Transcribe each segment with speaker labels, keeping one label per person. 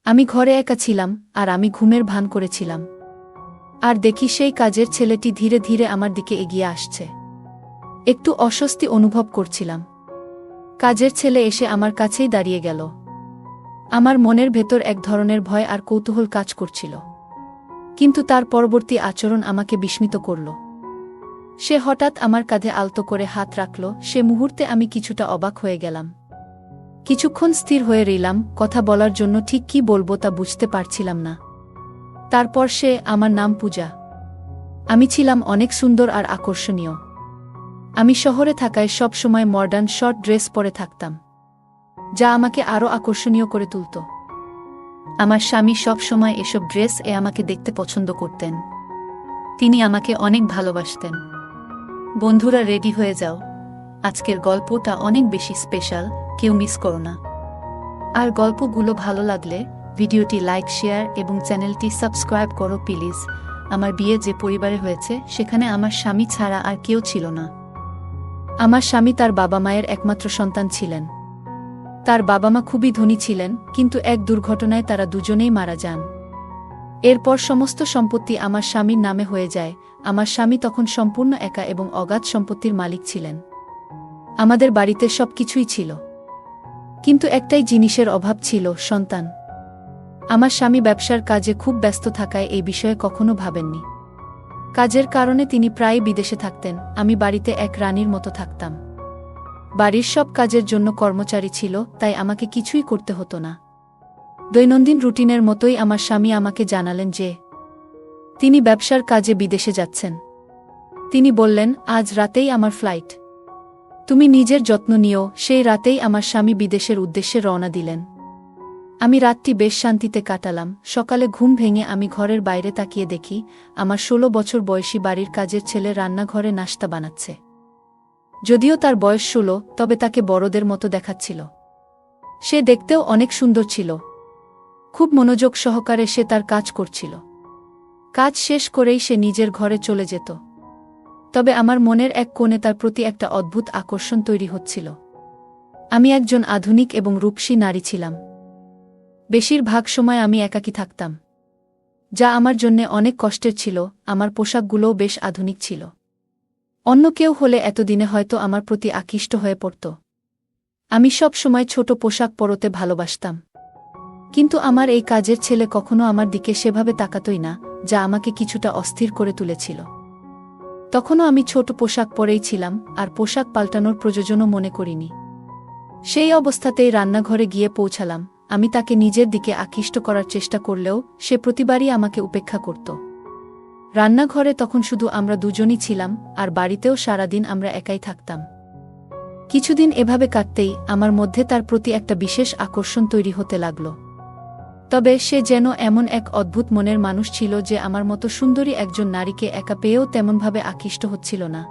Speaker 1: আমি ঘরে একা ছিলাম, আর আমি ঘুমের ভান করেছিলাম। আর দেখি সেই কাজের ছেলেটি ধীরে ধীরে আমার দিকে এগিয়ে আসছে। একটু অস্বস্তি অনুভব করছিলাম। কাজের ছেলে এসে আমার কাছেই দাঁড়িয়ে গেল। আমার মনের ভেতর এক ধরনের ভয় আর কৌতূহল কাজ করছিল। কিন্তু তার পরবর্তী আচরণ আমাকে বিস্মিত করল। সে হঠাৎ আমার কাঁধে আলতো করে হাত রাখল। সে মুহূর্তে আমি কিছুটা অবাক হয়ে গেলাম। কিছুক্ষণ স্থির হয়ে রইলাম, কথা বলার জন্য ঠিক কী বলবো তা বুঝতে পারছিলাম না। তারপর সে, আমার নাম পূজা। আমি ছিলাম অনেক সুন্দর আর আকর্ষণীয়। আমি শহরে থাকায় সব সময় মডার্ন শর্ট ড্রেস পরে থাকতাম, যা আমাকে আরও আকর্ষণীয় করে তুলত। আমার স্বামী সব সময় এসব ড্রেস আমাকে দেখতে পছন্দ করতেন। তিনি আমাকে অনেক ভালোবাসতেন। বন্ধুরা, রেডি হয়ে যাও, আজকের গল্পটা অনেক বেশি স্পেশাল, কেউ মিস করো না। আর গল্পগুলো ভালো লাগলে ভিডিওটি লাইক, শেয়ার এবং চ্যানেলটি সাবস্ক্রাইব করো প্লিজ। আমার বিয়ে যে পরিবারে হয়েছে সেখানে আমার স্বামী ছাড়া আর কেউ ছিল না। আমার স্বামী তার বাবা মায়ের একমাত্র সন্তান ছিলেন। তার বাবা মা খুবই ধনী ছিলেন, কিন্তু এক দুর্ঘটনায় তারা দুজনেই মারা যান। এরপর সমস্ত সম্পত্তি আমার স্বামীর নামে হয়ে যায়। আমার স্বামী তখন সম্পূর্ণ একা এবং অগাধ সম্পত্তির মালিক ছিলেন। আমাদের বাড়িতে সবকিছুই ছিল, কিন্তু একটাই জিনিসের অভাব ছিল, সন্তান। আমার স্বামী ব্যবসার কাজে খুব ব্যস্ত থাকায় এই বিষয়ে কখনো ভাবেননি। কাজের কারণে তিনি প্রায় বিদেশে থাকতেন। আমি বাড়িতে এক রানীর মতো থাকতাম। বাড়ির সব কাজের জন্য কর্মচারী ছিল, তাই আমাকে কিছুই করতে হতো না। দৈনন্দিন রুটিনের মতোই আমার স্বামী আমাকে জানালেন যে তিনি ব্যবসার কাজে বিদেশে যাচ্ছেন। তিনি বললেন, আজ রাতেই আমার ফ্লাইট, তুমি নিজের যত্ন নিও। সেই রাতেই আমার স্বামী বিদেশের উদ্দেশ্যে রওনা দিলেন। আমি রাতটি বেশ শান্তিতে কাটালাম। সকালে ঘুম ভেঙে আমি ঘরের বাইরে তাকিয়ে দেখি আমার 16 বছর বয়সী বাড়ির কাজের ছেলে রান্নাঘরে নাশতা বানাচ্ছে। যদিও তার বয়স 16, তবে তাকে বড়দের মতো দেখাচ্ছিল। সে দেখতেও অনেক সুন্দর ছিল। খুব মনোযোগ সহকারে সে তার কাজ করছিল। কাজ শেষ করেই সে নিজের ঘরে চলে যেত। তবে আমার মনের এক কোণে তার প্রতি একটা অদ্ভুত আকর্ষণ তৈরি হচ্ছিল। আমি একজন আধুনিক এবং রূপসী নারী ছিলাম। বেশিরভাগ সময় আমি একাকী থাকতাম, যা আমার জন্যে অনেক কষ্টের ছিল। আমার পোশাকগুলোও বেশ আধুনিক ছিল। অন্য কেউ হলে এতদিনে হয়তো আমার প্রতি আকৃষ্ট হয়ে পড়ত। আমি সব সময় ছোট পোশাক পরতে ভালোবাসতাম, কিন্তু আমার এই কাজের ছেলে কখনো আমার দিকে সেভাবে তাকাতই না, যা আমাকে কিছুটা অস্থির করে তুলেছিল। তখনও আমি ছোট পোশাক পরেই ছিলাম, আর পোশাক পাল্টানোর প্রয়োজনও মনে করিনি। সেই অবস্থাতেই রান্নাঘরে গিয়ে পৌঁছালাম। আমি তাকে নিজের দিকে আকৃষ্ট করার চেষ্টা করলেও সে প্রতিবারই আমাকে উপেক্ষা করত। রান্নাঘরে তখন শুধু আমরা দুজনই ছিলাম, আর বাড়িতেও সারাদিন আমরা একাই থাকতাম। কিছুদিন এভাবে কাটতেই আমার মধ্যে তার প্রতি একটা বিশেষ আকর্ষণ তৈরি হতে লাগল। তবে সে যেন এমন এক অদ্ভুত মনের মানুষ ছিল যে আমার মতো সুন্দরী একজন নারীকে একা পেয়েও তেমনভাবে আকৃষ্ট হচ্ছিল না।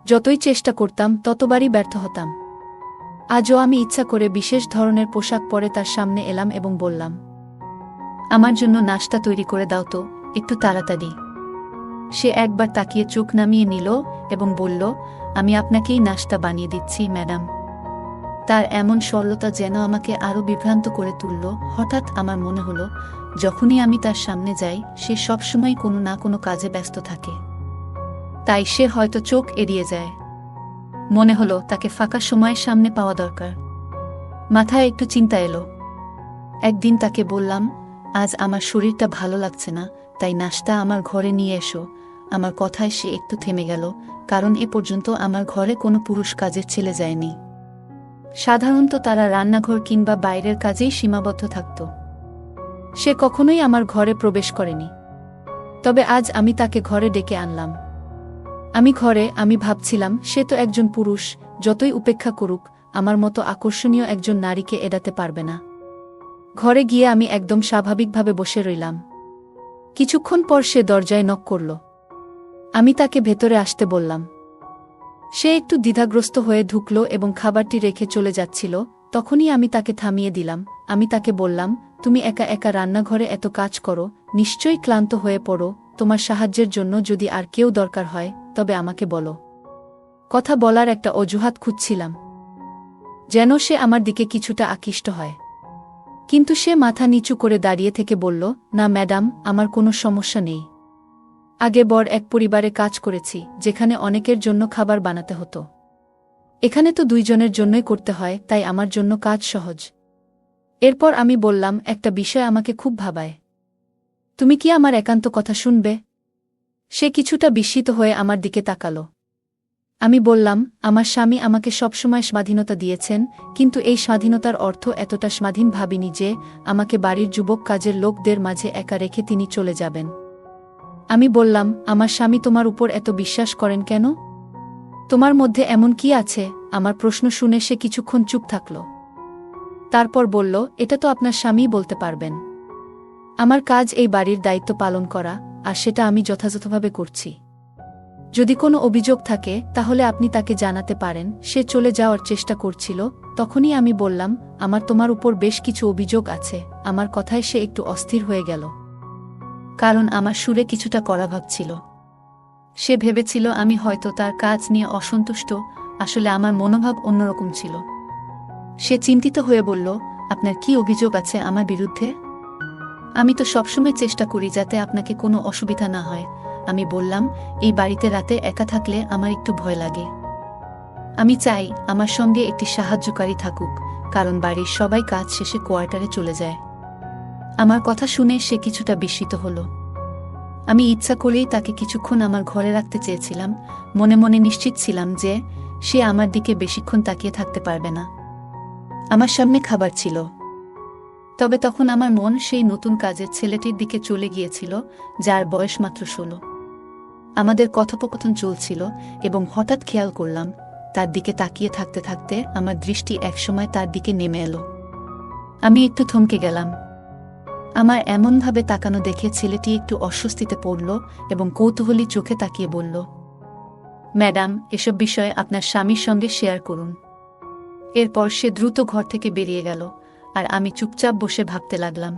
Speaker 1: যতই চেষ্টা করতাম ততবারই ব্যর্থ হতাম। আজও আমি ইচ্ছা করে বিশেষ ধরনের পোশাক পরে তার সামনে এলাম এবং বললাম, আমার জন্য নাশতা তৈরি করে দাও তো, একটু তাড়াতাড়ি। সে একবার তাকিয়ে চোখ নামিয়ে নিল এবং বলল, আমি আপনাকেই নাশতা বানিয়ে দিচ্ছি ম্যাডাম। তার এমন সরলতা যেন আমাকে আরও বিভ্রান্ত করে তুলল। হঠাৎ আমার মনে হলো, যখনই আমি তার সামনে যাই সে সবসময় কোনো না কোনো কাজে ব্যস্ত থাকে, তাই সে হয়তো চোখ এড়িয়ে যায়। মনে হলো তাকে ফাঁকা সময়ের সামনে পাওয়া দরকার। মাথায় একটু চিন্তা এলো। একদিন তাকে বললাম, আজ আমার শরীরটা ভালো লাগছে না, তাই নাশতা আমার ঘরে নিয়ে এসো। আমার কথায় সে একটু থেমে গেল, কারণ এ পর্যন্ত আমার ঘরে কোনো পুরুষ কাজের ছেলে যায়নি। সাধারণত তারা রান্নাঘর কিংবা বাইরের কাজেই সীমাবদ্ধ থাকত। সে কখনোই আমার ঘরে প্রবেশ করেনি। তবে আজ আমি তাকে ঘরে ডেকে আনলাম। আমি ভাবছিলাম, সে তো একজন পুরুষ, যতই উপেক্ষা করুক আমার মতো আকর্ষণীয় একজন নারীকে এড়াতে পারবে না। ঘরে গিয়ে আমি একদম স্বাভাবিকভাবে বসে রইলাম। কিছুক্ষণ পর সে দরজায় নক করল। আমি তাকে ভেতরে আসতে বললাম। সে একটু দ্বিধাগ্রস্ত হয়ে ঢুকল এবং খাবারটি রেখে চলে যাচ্ছিল। তখনই আমি তাকে থামিয়ে দিলাম। আমি তাকে বললাম, তুমি একা একা রান্নাঘরে এত কাজ করো, নিশ্চয়ই ক্লান্ত হয়ে পড়ো। তোমার সাহায্যের জন্য যদি আর কেউ দরকার হয় তবে আমাকে বলো। কথা বলার একটা অজুহাত খুঁজছিলাম, যেন সে আমার দিকে কিছুটা আকৃষ্ট হয়। কিন্তু সে মাথা নিচু করে দাঁড়িয়ে থেকে বলল, না ম্যাডাম, আমার কোনো সমস্যা নেই। আগে বড় এক পরিবারে কাজ করেছি, যেখানে অনেকের জন্য খাবার বানাতে হতো। এখানে তো 2 জনের জন্যই করতে হয়, তাই আমার জন্য কাজ সহজ। এরপর আমি বললাম, একটা বিষয় আমাকে খুব ভাবায়। তুমি কি আমার একান্ত কথা শুনবে? সে কিছুটা বিস্মিত হয়ে আমার দিকে তাকালো। আমি বললাম, আমার স্বামী আমাকে সবসময় স্বাধীনতা দিয়েছেন, কিন্তু এই স্বাধীনতার অর্থ এতটা স্বাধীন ভাবিনি যে আমাকে বাড়ির যুবক কাজের লোকদের মাঝে একা রেখে তিনি চলে যাবেন। আমি বললাম, আমার স্বামী তোমার উপর এত বিশ্বাস করেন কেন? তোমার মধ্যে এমন কি আছে? আমার প্রশ্ন শুনে সে কিছুক্ষণ চুপ থাকল। তারপর বলল, এটা তো আপনার স্বামীই বলতে পারবেন। আমার কাজ এই বাড়ির দায়িত্ব পালন করা, আর সেটা আমি যথাযথভাবে করছি। যদি কোনো অভিযোগ থাকে তাহলে আপনি তাকে জানাতে পারেন। সে চলে যাওয়ার চেষ্টা করছিল, তখনই আমি বললাম, আমার তোমার উপর বেশ কিছু অভিযোগ আছে। আমার কথায় সে একটু অস্থির হয়ে গেল, কারণ আমার সুরে কিছুটা কড়াভাব ছিল। সে ভেবেছিল আমি হয়তো তার কাজ নিয়ে অসন্তুষ্ট, আসলে আমার মনোভাব অন্যরকম ছিল। সে চিন্তিত হয়ে বলল, আপনার কি অভিযোগ আছে আমার বিরুদ্ধে? আমি তো সবসময় চেষ্টা করি যাতে আপনাকে কোনো অসুবিধা না হয়। আমি বললাম, এই বাড়িতে রাতে একা থাকলে আমার একটু ভয় লাগে। আমি চাই আমার সঙ্গে একটি সাহায্যকারী থাকুক, কারণ বাড়ির সবাই কাজ শেষে কোয়ার্টারে চলে যায়। আমার কথা শুনে সে কিছুটা বিস্মিত হল। আমি ইচ্ছা করেই তাকে কিছুক্ষণ আমার ঘরে রাখতে চেয়েছিলাম, মনে মনে নিশ্চিত ছিলাম যে সে আমার দিকে বেশিক্ষণ তাকিয়ে থাকতে পারবে না। আমার সামনে খাবার ছিল, তবে তখন আমার মন সেই নতুন কাজের ছেলেটির দিকে চলে গিয়েছিল, যার বয়স মাত্র 16। আমাদের কথোপকথন চলছিল এবং হঠাৎ খেয়াল করলাম, তার দিকে তাকিয়ে থাকতে থাকতে আমার দৃষ্টি একসময় তার দিকে নেমে এলো। আমি একটু থমকে গেলাম। আমার এমনভাবে তাকানো দেখে ছেলেটি একটু অস্বস্তিতে পড়ল এবং কৌতূহলী চোখে তাকিয়ে বলল, ম্যাডাম, এসব বিষয়ে আপনার স্বামীর সঙ্গে শেয়ার করুন। এরপর সে দ্রুত ঘর থেকে বেরিয়ে গেল, আর আমি চুপচাপ বসে ভাবতে লাগলাম,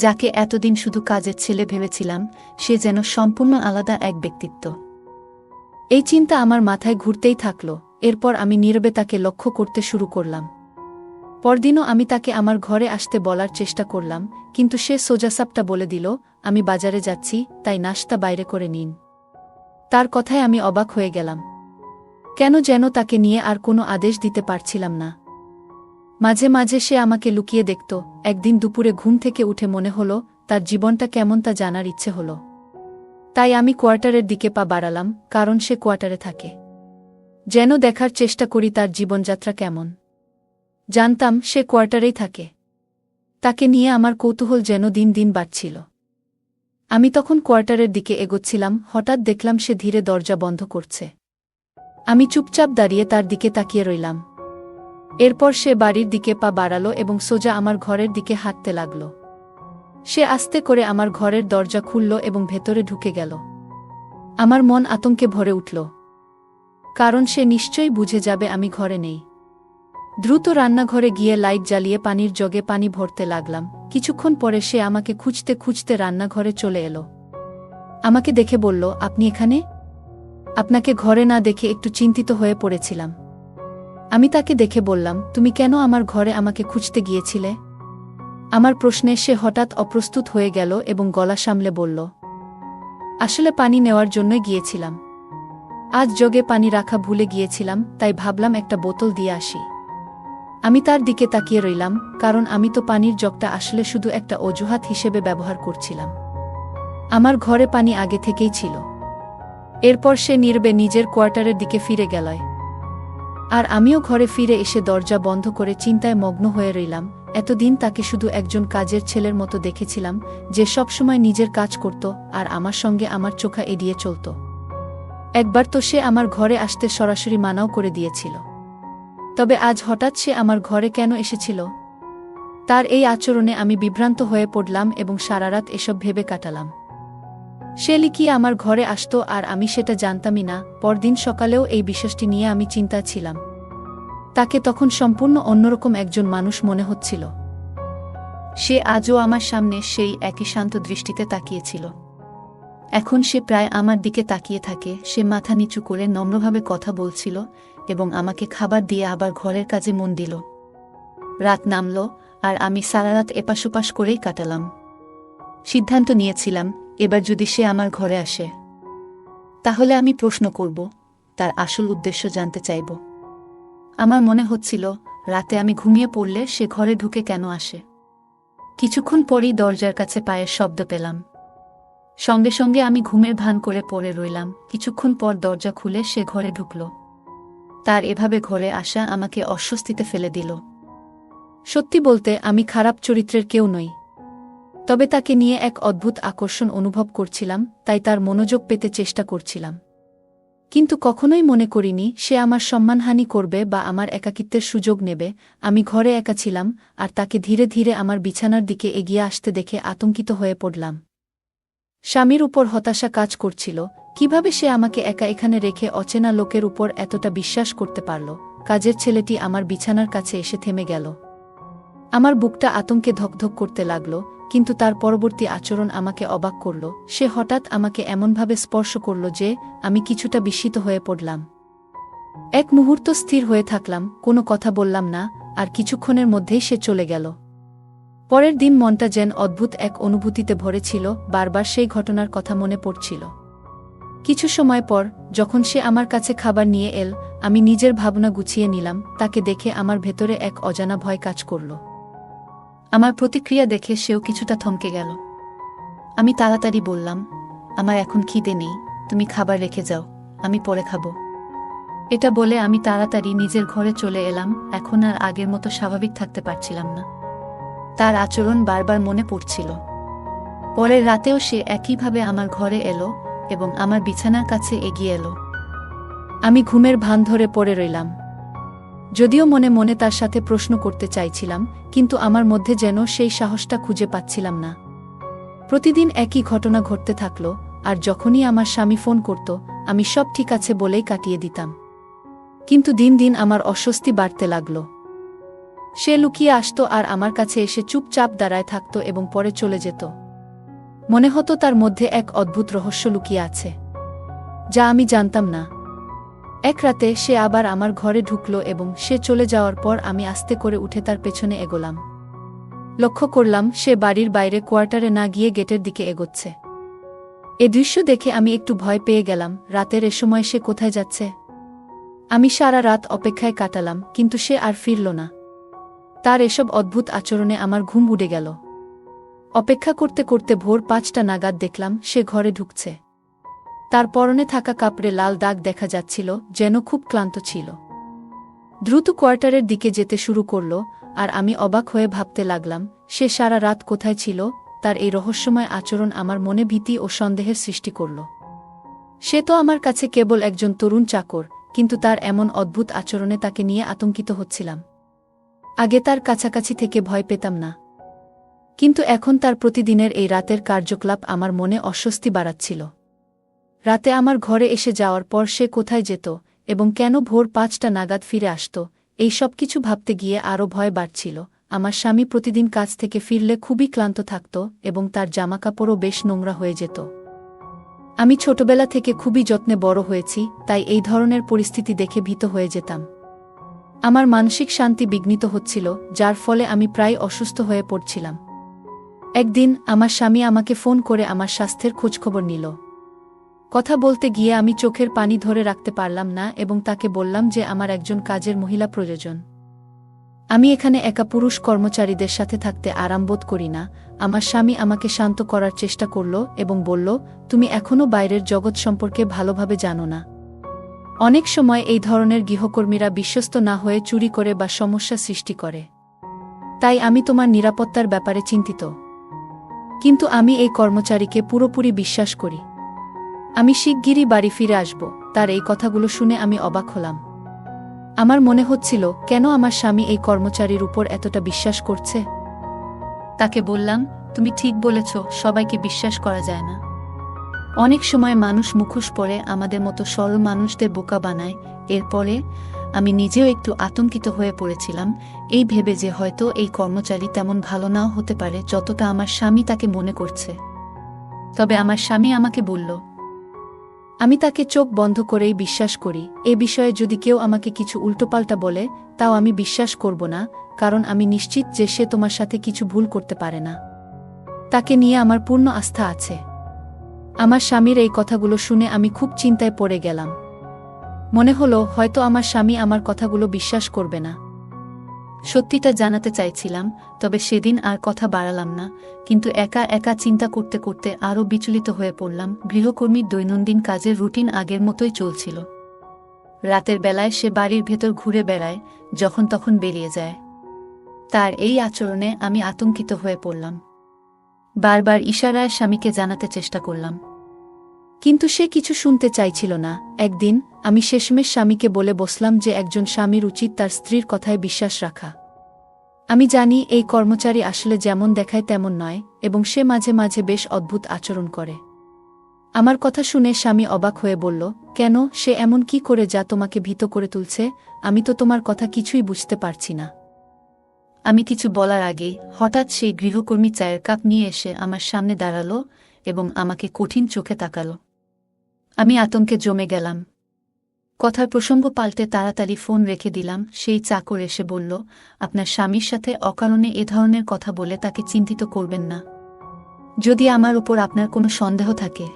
Speaker 1: যাকে এতদিন শুধু কাজের ছেলে ভেবেছিলাম, সে যেন সম্পূর্ণ আলাদা এক ব্যক্তিত্ব। এই চিন্তা আমার মাথায় ঘুরতেই থাকল। এরপর আমি নীরবে তাকে লক্ষ্য করতে শুরু করলাম। পরদিনও আমি তাকে আমার ঘরে আসতে বলার চেষ্টা করলাম, কিন্তু সে সোজাসাপটা বলে দিল, আমি বাজারে যাচ্ছি, তাই নাশতা বাইরে করে নিন। তার কথায় আমি অবাক হয়ে গেলাম। কেন যেন তাকে নিয়ে আর কোনো আদেশ দিতে পারছিলাম না। মাঝে মাঝে সে আমাকে লুকিয়ে দেখত। একদিন দুপুরে ঘুম থেকে উঠে মনে হলো তার জীবনটা কেমন তা জানার ইচ্ছে হলো। তাই আমি কোয়ার্টারের দিকে পা বাড়ালাম, কারণ সে কোয়ার্টারে থাকে। যেন দেখার চেষ্টা করি তার জীবনযাত্রা কেমন। জানতাম সে কোয়ার্টারেই থাকে। তাকে নিয়ে আমার কৌতূহল যেন দিন দিন বাড়ছিল। আমি তখন কোয়ার্টারের দিকে এগোচ্ছিলাম, হঠাৎ দেখলাম সে ধীরে দরজা বন্ধ করছে। আমি চুপচাপ দাঁড়িয়ে তার দিকে তাকিয়ে রইলাম। এরপর সে বাড়ির দিকে পা বাড়ালো এবং সোজা আমার ঘরের দিকে হাঁটতে লাগল। সে আস্তে করে আমার ঘরের দরজা খুলল এবং ভেতরে ঢুকে গেল। আমার মন আতঙ্কে ভরে উঠল, কারণ সে নিশ্চয়ই বুঝে যাবে আমি ঘরে নেই। দ্রুত রান্নাঘরে গিয়ে লাইট জ্বালিয়ে পানির জগে পানি ভরতে লাগলাম। কিছুক্ষণ পরে সে আমাকে খুঁজতে খুঁজতে রান্নাঘরে চলে এলো। আমাকে দেখে বলল, আপনি এখানে? আপনাকে ঘরে না দেখে একটু চিন্তিত হয়ে পড়েছিলাম। আমি তাকে দেখে বললাম, তুমি কেন আমার ঘরে আমাকে খুঁজতে গিয়েছিলে? আমার প্রশ্নে সে হঠাৎ অপ্রস্তুত হয়ে গেল এবং গলা সামলে বলল, আসলে পানি নেওয়ার জন্যই গিয়েছিলাম। আজ জগে পানি রাখা ভুলে গিয়েছিলাম, তাই ভাবলাম একটা বোতল দিয়ে আসি। আমি তার দিকে তাকিয়ে রইলাম, কারণ আমি তো পানির জগটা আসলে শুধু একটা অজুহাত হিসেবে ব্যবহার করছিলাম। আমার ঘরে পানি আগে থেকেই ছিল। এরপর সে নীরবে নিজের কোয়ার্টারের দিকে ফিরে গেল, আর আমিও ঘরে ফিরে এসে দরজা বন্ধ করে চিন্তায় মগ্ন হয়ে রইলাম। এতদিন তাকে শুধু একজন কাজের ছেলের মতো দেখেছিলাম, যে সবসময় নিজের কাজ করত আর আমার সঙ্গে আমার চোখা এড়িয়ে চলত। একবার তো সে আমার ঘরে আসতে সরাসরি মানাও করে দিয়েছিল। তবে আজ হঠাৎ সে আমার ঘরে কেন এসেছিল? তার এই আচরণে আমি বিভ্রান্ত হয়ে পড়লাম এবং সারারাত এসব ভেবে কাটালাম। সে লিখিয়ে আমার ঘরে আসত আর আমি সেটা জানতামই না। পরদিন সকালেও এই বিষয়টি নিয়ে আমি চিন্তা ছিলাম। তাকে তখন সম্পূর্ণ অন্যরকম একজন মানুষ মনে হচ্ছিল। সে আজও আমার সামনে সেই একই শান্ত দৃষ্টিতে তাকিয়েছিল। এখন সে প্রায় আমার দিকে তাকিয়ে থাকে। সে মাথা নিচু করে নম্রভাবে কথা বলছিল এবং আমাকে খাবার দিয়ে আবার ঘরের কাজে মন দিল। রাত নামল, আর আমি সারা রাত এপাশ-ওপাশ করেই কাটালাম। সিদ্ধান্ত নিয়েছিলাম, এবার যদি সে আমার ঘরে আসে তাহলে আমি প্রশ্ন করব, তার আসল উদ্দেশ্য জানতে চাইব। আমার মনে হচ্ছিল, রাতে আমি ঘুমিয়ে পড়লে সে ঘরে ঢুকে কেন আসে। কিছুক্ষণ পরই দরজার কাছে পায়ের শব্দ পেলাম। সঙ্গে সঙ্গে আমি ঘুমের ভান করে পড়ে রইলাম। কিছুক্ষণ পর দরজা খুলে সে ঘরে ঢুকল। তার এভাবে ঘরে আসা আমাকে অস্বস্তিতে ফেলে দিল। সত্যি বলতে আমি খারাপ চরিত্রের কেউ নই, তবে তাকে নিয়ে এক অদ্ভুত আকর্ষণ অনুভব করছিলাম, তাই তার মনোযোগ পেতে চেষ্টা করছিলাম। কিন্তু কখনোই মনে করিনি সে আমার সম্মানহানি করবে বা আমার একাকিত্বের সুযোগ নেবে। আমি ঘরে একা ছিলাম, আর তাকে ধীরে ধীরে আমার বিছানার দিকে এগিয়ে আসতে দেখে আতঙ্কিত হয়ে পড়লাম। স্বামীর উপর হতাশা কাজ করছিল, কিভাবে সে আমাকে একা এখানে রেখে অচেনা লোকের উপর এতটা বিশ্বাস করতে পারল। কাজের ছেলেটি আমার বিছানার কাছে এসে থেমে গেল। আমার বুকটা আতঙ্কে ধকধক করতে লাগল, কিন্তু তার পরবর্তী আচরণ আমাকে অবাক করল। সে হঠাৎ আমাকে এমনভাবে স্পর্শ করল যে আমি কিছুটা বিস্মিত হয়ে পড়লাম। এক মুহূর্ত স্থির হয়ে থাকলাম, কোনো কথা বললাম না, আর কিছুক্ষণের মধ্যেই সে চলে গেল। পরের দিন মনটা যেন অদ্ভুত এক অনুভূতিতে ভরে ছিল, বারবার সেই ঘটনার কথা মনে পড়ছিল। কিছু সময় পর যখন সে আমার কাছে খাবার নিয়ে এল, আমি নিজের ভাবনা গুছিয়ে নিলাম। তাকে দেখে আমার ভেতরে এক অজানা ভয় কাজ করল। আমার প্রতিক্রিয়া দেখে সেও কিছুটা থমকে গেল। আমি তাড়াতাড়ি বললাম, আমার এখন খিদে নেই, তুমি খাবার রেখে যাও, আমি পরে খাবো। এটা বলে আমি তাড়াতাড়ি নিজের ঘরে চলে এলাম। এখন আর আগের মতো স্বাভাবিক থাকতে পারছিলাম না। তার আচরণ বারবার মনে পড়ছিল। পরের রাতেও সে একইভাবে আমার ঘরে এলো এবং আমার বিছানার কাছে এগিয়ে এলো। আমি ঘুমের ভান ধরে পড়ে রইলাম। যদিও মনে মনে তার সাথে প্রশ্ন করতে চাইছিলাম, কিন্তু আমার মধ্যে যেন সেই সাহসটা খুঁজে পাচ্ছিলাম না। প্রতিদিন একই ঘটনা ঘটতে থাকল, আর যখনই আমার স্বামী ফোন করত, আমি সব ঠিক আছে বলেই কাটিয়ে দিতাম। কিন্তু দিন দিন আমার অস্বস্তি বাড়তে লাগল। সে লুকিয়ে আসত আর আমার কাছে এসে চুপচাপ দাঁড়ায় থাকত এবং পরে চলে যেত। মনে হতো তার মধ্যে এক অদ্ভুত রহস্য লুকিয়ে আছে, যা আমি জানতাম না। এক রাতে সে আবার আমার ঘরে ঢুকল এবং সে চলে যাওয়ার পর আমি আস্তে করে উঠে তার পেছনে এগোলাম। লক্ষ্য করলাম সে বাড়ির বাইরে কোয়ার্টারে না গিয়ে গেটের দিকে এগোচ্ছে। এ দৃশ্য দেখে আমি একটু ভয় পেয়ে গেলাম। রাতের এ সময় সে কোথায় যাচ্ছে? আমি সারা রাত অপেক্ষায় কাটালাম, কিন্তু সে আর ফিরল না। তার এসব অদ্ভুত আচরণে আমার ঘুম উড়ে গেল। অপেক্ষা করতে করতে ভোর 5টা নাগাদ দেখলাম সে ঘরে ঢুকছে। তার পরনে থাকা কাপড়ে লাল দাগ দেখা যাচ্ছিল, যেন খুব ক্লান্ত ছিল। দ্রুত কোয়ার্টারের দিকে যেতে শুরু করল, আর আমি অবাক হয়ে ভাবতে লাগলাম, সে সারা রাত কোথায় ছিল। তার এই রহস্যময় আচরণ আমার মনে ভীতি ও সন্দেহের সৃষ্টি করল। সে তো আমার কাছে কেবল একজন তরুণ চাকর, কিন্তু তার এমন অদ্ভুত আচরণে তাকে নিয়ে আতঙ্কিত হচ্ছিলাম। আগে তার কাছাকাছি থেকে ভয় পেতাম না, কিন্তু এখন তার প্রতিদিনের এই রাতের কার্যকলাপ আমার মনে অস্বস্তি বাড়াচ্ছিল। রাতে আমার ঘরে এসে যাওয়ার পর সে কোথায় যেত এবং কেন ভোর 5টা নাগাদ ফিরে আসত, এই সব কিছু ভাবতে গিয়ে আরও ভয় বাড়ছিল। আমার স্বামী প্রতিদিন কাজ থেকে ফিরলে খুবই ক্লান্ত থাকত এবং তার জামাকাপড়ও বেশ নোংরা হয়ে যেত। আমি ছোটবেলা থেকে খুবই যত্নে বড় হয়েছি, তাই এই ধরনের পরিস্থিতি দেখে ভীত হয়ে যেতাম। আমার মানসিক শান্তি বিঘ্নিত হচ্ছিল, যার ফলে আমি প্রায় অসুস্থ হয়ে পড়ছিলাম। একদিন আমার স্বামী আমাকে ফোন করে আমার স্বাস্থ্যের খোঁজখবর নিল। কথা বলতে গিয়ে আমি চোখের পানি ধরে রাখতে পারলাম না এবং তাকে বললাম যে আমার একজন কাজের মহিলা প্রয়োজন। আমি এখানে একা পুরুষ কর্মচারীদের সাথে থাকতে আরাম বোধ করি না। আমার স্বামী আমাকে শান্ত করার চেষ্টা করল এবং বলল, তুমি এখনও বাইরের জগৎ সম্পর্কে ভালোভাবে জানো না। অনেক সময় এই ধরনের গৃহকর্মীরা বিশ্বস্ত না হয়ে চুরি করে বা সমস্যা সৃষ্টি করে। তাই আমি তোমার নিরাপত্তার ব্যাপারে চিন্তিত। কিন্তু আমি এই কর্মচারীকে পুরোপুরি বিশ্বাস করি। আমি শিগগিরই বাড়ি ফিরে আসব। তার এই কথাগুলো শুনে আমি অবাক হলাম। আমার মনে হচ্ছিল, কেন আমার স্বামী এই কর্মচারীর উপর এতটা বিশ্বাস করছে। তাকে বললাম, তুমি ঠিক বলেছ, সবাইকে বিশ্বাস করা যায় না। অনেক সময় মানুষ মুখোশ পরে আমাদের মতো সরল মানুষদের বোকা বানায়। এরপরে আমি নিজেও একটু আতঙ্কিত হয়ে পড়েছিলাম, এই ভেবে যে হয়তো এই কর্মচারী তেমন ভালো নাও হতে পারে যতটা আমার স্বামী তাকে মনে করছে। তবে আমার স্বামী আমাকে বলল, আমি তাকে চোখ বন্ধ করেই বিশ্বাস করি। এ বিষয়ে যদি কেউ আমাকে কিছু উল্টোপাল্টা বলে, তাও আমি বিশ্বাস করব না, কারণ আমি নিশ্চিত যে সে তোমার সাথে কিছু ভুল করতে পারে না। তাকে নিয়ে আমার পূর্ণ আস্থা আছে। আমার স্বামীর এই কথাগুলো শুনে আমি খুব চিন্তায় পড়ে গেলাম। মনে হলো হয়তো আমার স্বামী আমার কথাগুলো বিশ্বাস করবে না। সত্যিটা জানাতে চাইছিলাম, তবে সেদিন আর কথা বাড়ালাম না, কিন্তু একা একা চিন্তা করতে করতে আরও বিচলিত হয়ে পড়লাম। গৃহকর্মীর দৈনন্দিন কাজের রুটিন আগের মতোই চলছিল। রাতের বেলায় সে বাড়ির ভেতর ঘুরে বেড়ায়, যখন তখন বেরিয়ে যায়। তার এই আচরণে আমি আতঙ্কিত হয়ে পড়লাম। বারবার ইশারায় স্বামীকে জানাতে চেষ্টা করলাম, কিন্তু সে কিছু শুনতে চাইছিল না। একদিন আমি শেষমেশ স্বামীকে বলে বসলাম যে একজন স্বামীর উচিত তার স্ত্রীর কথায় বিশ্বাস রাখা। আমি জানি এই কর্মচারী আসলে যেমন দেখায় তেমন নয়, এবং সে মাঝে মাঝে বেশ অদ্ভুত আচরণ করে। আমার কথা শুনে স্বামী অবাক হয়ে বলল, কেন, সে এমন কি করে যা তোমাকে ভীত করে তুলছে? আমি তো তোমার কথা কিছুই বুঝতে পারছি না। আমি কিছু বলার আগে হঠাৎ সেই গৃহকর্মী চায়ের কাপ নিয়ে এসে আমার সামনে দাঁড়ালো এবং আমাকে কঠিন চোখে তাকালো। আমি আতঙ্কে জমে গেলাম। কথার প্রসঙ্গ পাল্টে তাড়াতাড়ি ফোন রেখে দিলাম। সেই চাকর এসে বলল, আপনার স্বামীর সাথে অকারণে এ ধরনের কথা বলে তাকে চিন্তিত করবেন না। যদি আমার উপর আপনার কোনো সন্দেহ থাকে,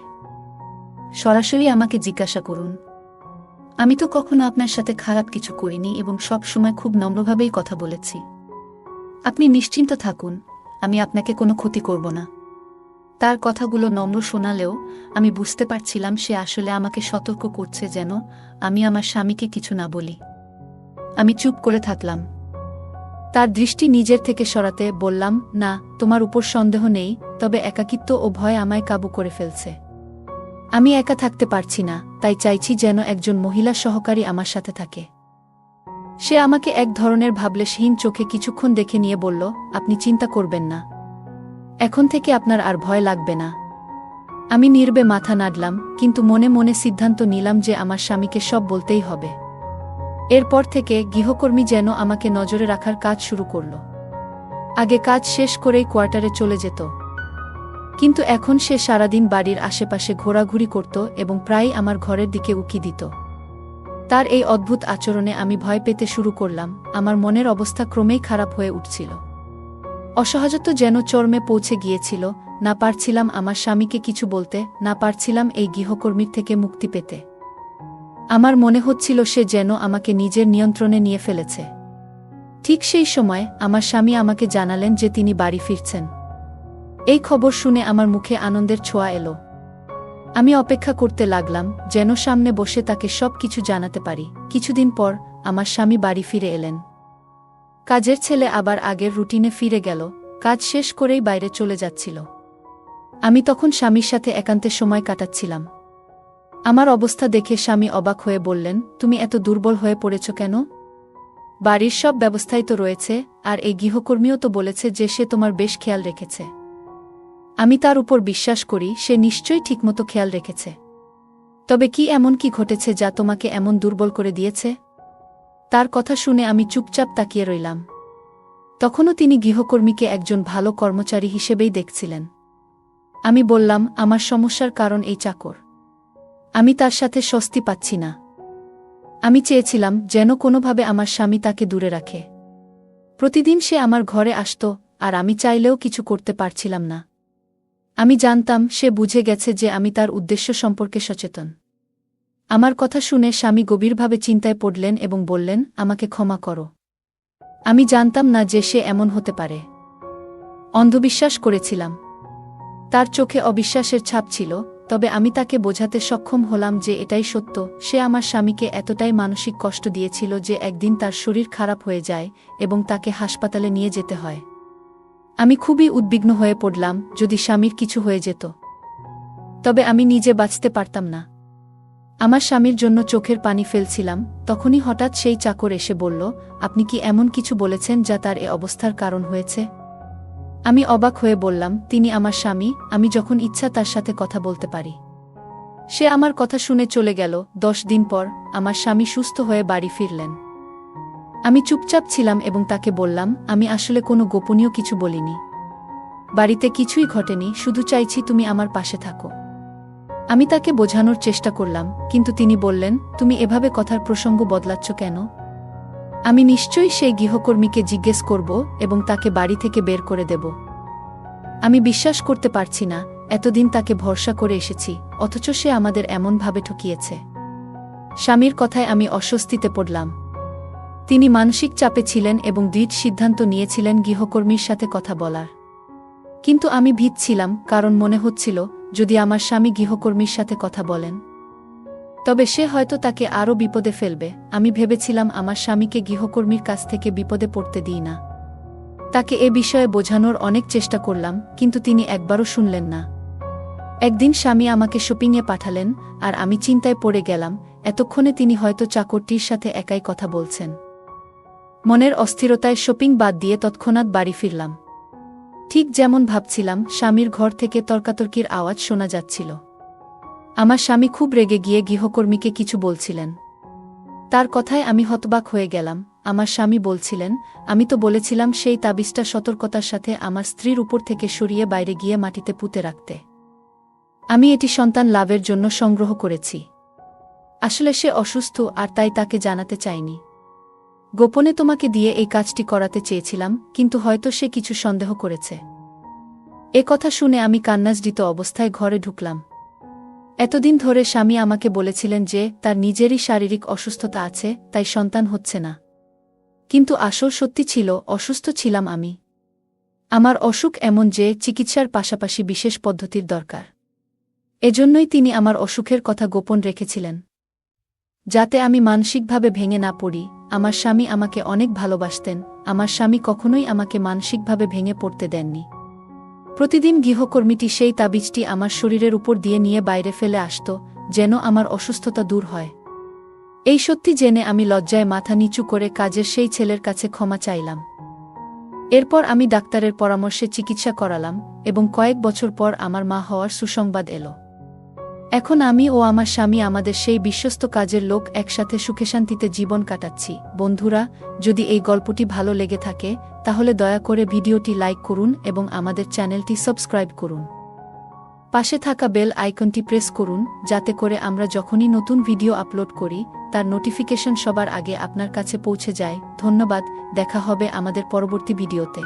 Speaker 1: সরাসরি আমাকে জিজ্ঞাসা করুন। আমি তো কখনো আপনার সাথে খারাপ কিছু করিনি এবং সব সময় খুব নম্রভাবেই কথা বলেছি। আপনি নিশ্চিন্ত থাকুন, আমি আপনাকে কোনো ক্ষতি করব না। তার কথাগুলো নম্র শোনালেও আমি বুঝতে পারছিলাম সে আসলে আমাকে সতর্ক করছে যেন আমি আমার স্বামীকে কিছু না বলি। আমি চুপ করে থাকলাম। তার দৃষ্টি নিজের থেকে সরাতে বললাম, না, তোমার উপর সন্দেহ নেই, তবে একাকিত্ব ও ভয় আমায় কাবু করে ফেলছে। আমি একা থাকতে পারছি না, তাই চাইছি যেন একজন মহিলা সহকারী আমার সাথে থাকে। সে আমাকে এক ধরনের ভাবলেশহীন চোখে কিছুক্ষণ দেখে নিয়ে বলল, আপনি চিন্তা করবেন না, এখন থেকে আপনার আর ভয় লাগবে না। আমি নীরবে মাথা নাড়লাম, কিন্তু মনে মনে সিদ্ধান্ত নিলাম যে আমার স্বামীকে সব বলতেই হবে। এরপর থেকে গৃহকর্মী যেন আমাকে নজরে রাখার কাজ শুরু করল। আগে কাজ শেষ করেই কোয়ার্টারে চলে যেত, কিন্তু এখন সে সারাদিন বাড়ির আশেপাশে ঘোরাঘুরি করত এবং প্রায়ই আমার ঘরের দিকে উকি দিত। তার এই অদ্ভুত আচরণে আমি ভয় পেতে শুরু করলাম। আমার মনের অবস্থা ক্রমেই খারাপ হয়ে উঠছিল। অসহায়ত্ব যেন চরমে পৌঁছে গিয়েছিল। না পারছিলাম আমার স্বামীকে কিছু বলতে, না পারছিলাম এই গৃহকর্মীর থেকে মুক্তি পেতে। আমার মনে হচ্ছিল সে যেন আমাকে নিজের নিয়ন্ত্রণে নিয়ে ফেলেছে। ঠিক সেই সময় আমার স্বামী আমাকে জানালেন যে তিনি বাড়ি ফিরছেন। এই খবর শুনে আমার মুখে আনন্দের ছোঁয়া এলো। আমি অপেক্ষা করতে লাগলাম যেন সামনে বসে তাকে সব কিছু জানাতে পারি। কিছুদিন পর আমার স্বামী বাড়ি ফিরে এলেন। কাজের ছেলে আবার আগের রুটিনে ফিরে গেল, কাজ শেষ করেই বাইরে চলে যাচ্ছিল। আমি তখন স্বামীর সাথে একান্তে সময় কাটাচ্ছিলাম। আমার অবস্থা দেখে স্বামী অবাক হয়ে বললেন, তুমি এত দুর্বল হয়ে পড়েছ কেন? বাড়ির সব ব্যবস্থাই তো রয়েছে, আর এই গৃহকর্মীও তো বলেছে যে সে তোমার বেশ খেয়াল রেখেছে। আমি তার উপর বিশ্বাস করি, সে নিশ্চয়ই ঠিকমতো খেয়াল রেখেছে। তবে কি এমন কি ঘটেছে যা তোমাকে এমন দুর্বল করে দিয়েছে? তার কথা শুনে আমি চুপচাপ তাকিয়ে রইলাম। তখনও তিনি গৃহকর্মীকে একজন ভালো কর্মচারী হিসেবেই দেখছিলেন। আমি বললাম, আমার সমস্যার কারণ এই চাকর। আমি তার সাথে স্বস্তি পাচ্ছি না। আমি চেয়েছিলাম যেন কোনোভাবে আমার স্বামী তাকে দূরে রাখে। প্রতিদিন সে আমার ঘরে আসত, আর আমি চাইলেও কিছু করতে পারছিলাম না। আমি জানতাম সে বুঝে গেছে যে আমি তার উদ্দেশ্য সম্পর্কে সচেতন। আমার কথা শুনে স্বামী গভীরভাবে চিন্তায় পড়লেন এবং বললেন, আমাকে ক্ষমা করো। আমি জানতাম না যে সে এমন হতে পারে। অন্ধবিশ্বাস করেছিলাম। তার চোখে অবিশ্বাসের ছাপ ছিল, তবে আমি তাকে বোঝাতে সক্ষম হলাম যে এটাই সত্য। সে আমার স্বামীকে এতটাই মানসিক কষ্ট দিয়েছিল যে একদিন তার শরীর খারাপ হয়ে যায় এবং তাকে হাসপাতালে নিয়ে যেতে হয়। আমি খুবই উদ্বিগ্ন হয়ে পড়লাম, যদি স্বামীর কিছু হয়ে যেত, তবে আমি নিজে বাঁচতে পারতাম না। আমার স্বামীর জন্য চোখের পানি ফেলছিলাম, তখনই হঠাৎ সেই চাকর এসে বলল, আপনি কি এমন কিছু বলেছেন যা তার এ অবস্থার কারণ হয়েছে? আমি অবাক হয়ে বললাম, তিনি আমার স্বামী, আমি যখন ইচ্ছা তার সাথে কথা বলতে পারি। সে আমার কথা শুনে চলে গেল। 10 দিন পর আমার স্বামী সুস্থ হয়ে বাড়ি ফিরলেন। আমি চুপচাপ ছিলাম এবং তাকে বললাম, আমি আসলে কোনো গোপনীয় কিছু বলিনি। বাড়িতে কিছুই ঘটেনি, শুধু চাইছি তুমি আমার পাশে থাকো। আমি তাকে বোঝানোর চেষ্টা করলাম, কিন্তু তিনি বললেন, তুমি এভাবে কথার প্রসঙ্গ বদলাচ্ছ কেন? আমি নিশ্চয়ই সেই গৃহকর্মীকে জিজ্ঞেস করব এবং তাকে বাড়ি থেকে বের করে দেব। আমি বিশ্বাস করতে পারছি না, এতদিন তাকে ভরসা করে এসেছি, অথচ সে আমাদের এমনভাবে ঠকিয়েছে। স্বামীর কথায় আমি অস্বস্তিতে পড়লাম। তিনি মানসিক চাপে ছিলেন এবং দৃঢ় সিদ্ধান্ত নিয়েছিলেন গৃহকর্মীর সাথে কথা বলার। কিন্তু আমি ভীত ছিলাম, কারণ মনে হচ্ছিল যদি আমার স্বামী গৃহকর্মীর সাথে কথা বলেন তবে সে হয়তো তাকে আরও বিপদে ফেলবে। আমি ভেবেছিলাম আমার স্বামীকে গৃহকর্মীর কাছ থেকে বিপদে পড়তে দিই না। তাকে এ বিষয়ে বোঝানোর অনেক চেষ্টা করলাম, কিন্তু তিনি একবারও শুনলেন না। একদিন স্বামী আমাকে শপিংয়ে পাঠালেন, আর আমি চিন্তায় পড়ে গেলাম, এতক্ষণে তিনি হয়তো চাকরটির সাথে একাই কথা বলছেন। মনের অস্থিরতায় শপিং বাদ দিয়ে তৎক্ষণাৎ বাড়ি ফিরলাম। ঠিক যেমন ভাবছিলাম, স্বামীর ঘর থেকে তর্কাতর্কির আওয়াজ শোনা যাচ্ছিল। আমার স্বামী খুব রেগে গিয়ে গৃহকর্মীকে কিছু বলছিলেন। তার কথায় আমি হতবাক হয়ে গেলাম। আমার স্বামী বলছিলেন, আমি তো বলেছিলাম সেই তাবিজটা সতর্কতার সাথে আমার স্ত্রীর উপর থেকে সরিয়ে বাইরে গিয়ে মাটিতে পুঁতে রাখতে। আমি এটি সন্তান লাভের জন্য সংগ্রহ করেছি। আসলে সে অসুস্থ, আর তাই তাকে জানাতে চাইনি। গোপনে তোমাকে দিয়ে এই কাজটি করাতে চেয়েছিলাম, কিন্তু হয়তো সে কিছু সন্দেহ করেছে। এ কথা শুনে আমি কান্নাজড়িত অবস্থায় ঘরে ঢুকলাম। এতদিন ধরে স্বামী আমাকে বলেছিলেন যে তার নিজেরই শারীরিক অসুস্থতা আছে, তাই সন্তান হচ্ছে না। কিন্তু আসল সত্যি ছিল, অসুস্থ ছিলাম আমি। আমার অসুখ এমন যে চিকিৎসার পাশাপাশি বিশেষ পদ্ধতির দরকার। এজন্যই তিনি আমার অসুখের কথা গোপন রেখেছিলেন, যাতে আমি মানসিকভাবে ভেঙে না পড়ি। আমার স্বামী আমাকে অনেক ভালোবাসতেন, আমার স্বামী কখনোই আমাকে মানসিকভাবে ভেঙে পড়তে দেননি। প্রতিদিন গৃহকর্মীটি সেই তাবিজটি আমার শরীরের উপর দিয়ে নিয়ে বাইরে ফেলে আসত, যেন আমার অসুস্থতা দূর হয়। এই সত্যি জেনে আমি লজ্জায় মাথা নিচু করে কাজের সেই ছেলের কাছে ক্ষমা চাইলাম। এরপর আমি ডাক্তারের পরামর্শে চিকিৎসা করালাম, এবং কয়েক বছর পর আমার মা হওয়ার সুসংবাদ এলো। এখন আমি ও আমার স্বামী, আমাদের সেই বিশ্বস্ত কাজের লোক, একসাথে সুখে শান্তিতে জীবন কাটাচ্ছি। বন্ধুরা, যদি এই গল্পটি ভালো লেগে থাকে তাহলে দয়া করে ভিডিওটি লাইক করুন এবং আমাদের চ্যানেলটি সাবস্ক্রাইব করুন। পাশে থাকা বেল আইকনটি প্রেস করুন, যাতে করে আমরা যখনই নতুন ভিডিও আপলোড করি তার নোটিফিকেশন সবার আগে আপনার কাছে পৌঁছে যায়। ধন্যবাদ, দেখা হবে আমাদের পরবর্তী ভিডিওতে।